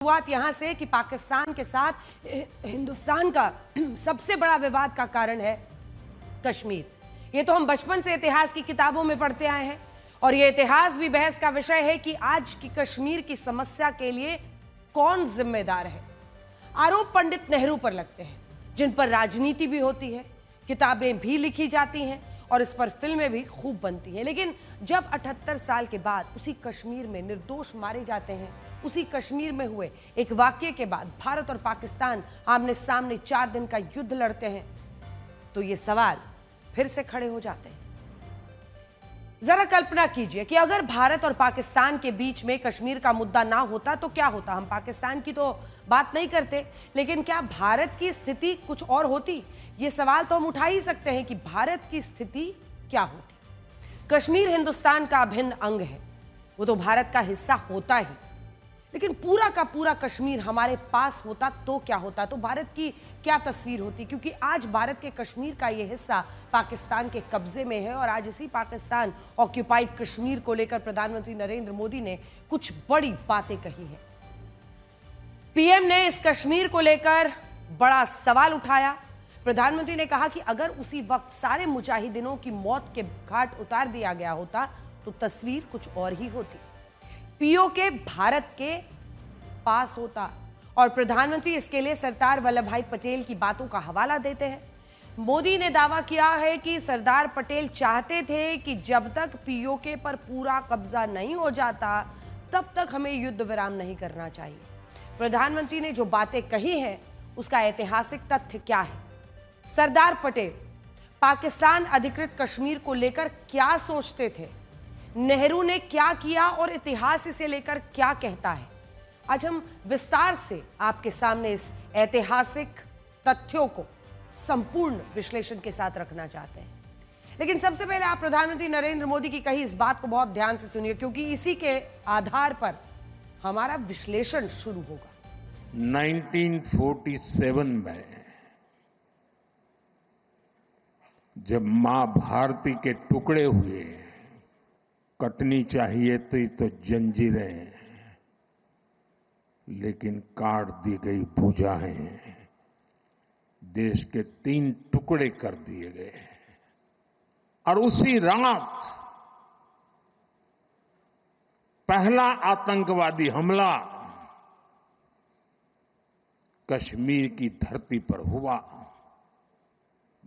शुरुआत यहां से कि पाकिस्तान के साथ हिंदुस्तान का सबसे बड़ा विवाद का कारण है कश्मीर। ये तो हम बचपन से इतिहास की किताबों में पढ़ते आए हैं और ये इतिहास भी बहस का विषय है कि आज की कश्मीर की समस्या के लिए कौन जिम्मेदार है। आरोप पंडित नेहरू पर लगते हैं, जिन पर राजनीति भी होती है, किताबें भी लिखी जाती हैं और इस पर फिल्में भी खूब बनती हैं। लेकिन जब 78 साल के बाद उसी कश्मीर में निर्दोष मारे जाते हैं, उसी कश्मीर में हुए एक वाकये के बाद भारत और पाकिस्तान आमने सामने 4 दिन का युद्ध लड़ते हैं, तो ये सवाल फिर से खड़े हो जाते हैं। जरा कल्पना कीजिए कि अगर भारत और पाकिस्तान के बीच में कश्मीर का मुद्दा ना होता तो क्या होता। हम पाकिस्तान की तो बात नहीं करते, लेकिन क्या भारत की स्थिति कुछ और होती? ये सवाल तो हम उठा ही सकते हैं कि भारत की स्थिति क्या होती। कश्मीर हिंदुस्तान का अभिन्न अंग है, वो तो भारत का हिस्सा होता ही, लेकिन पूरा का पूरा कश्मीर हमारे पास होता तो क्या होता, तो भारत की क्या तस्वीर होती। क्योंकि आज भारत के कश्मीर का ये हिस्सा पाकिस्तान के कब्जे में है और आज इसी पाकिस्तान ऑक्यूपाइड कश्मीर को लेकर प्रधानमंत्री नरेंद्र मोदी ने कुछ बड़ी बातें कही हैं। पीएम ने इस कश्मीर को लेकर बड़ा सवाल उठाया। प्रधानमंत्री ने कहा कि अगर उसी वक्त सारे मुजाहिदीनों की मौत के घाट उतार दिया गया होता तो तस्वीर कुछ और ही होती। पीओके भारत के पास होता और प्रधानमंत्री इसके लिए सरदार वल्लभ भाई पटेल की बातों का हवाला देते हैं। मोदी ने दावा किया है कि सरदार पटेल चाहते थे कि जब तक पीओके पर पूरा कब्जा नहीं हो जाता तब तक हमें युद्ध विराम नहीं करना चाहिए। प्रधानमंत्री ने जो बातें कही हैं उसका ऐतिहासिक तथ्य क्या है? सरदार पटेल पाकिस्तान अधिकृत कश्मीर को लेकर क्या सोचते थे? नेहरू ने क्या किया और इतिहास इसे लेकर क्या कहता है? आज हम विस्तार से आपके सामने इस ऐतिहासिक तथ्यों को संपूर्ण विश्लेषण के साथ रखना चाहते हैं। लेकिन सबसे पहले आप प्रधानमंत्री नरेंद्र मोदी की कही इस बात को बहुत ध्यान से सुनिए, क्योंकि इसी के आधार पर हमारा विश्लेषण शुरू होगा। 1947 में जब मां भारती के टुकड़े हुए, कटनी चाहिए थी तो जंजीरें, लेकिन काट दी गई भुजाएं, देश के 3 टुकड़े कर दिए गए। और उसी रात पहला आतंकवादी हमला कश्मीर की धरती पर हुआ।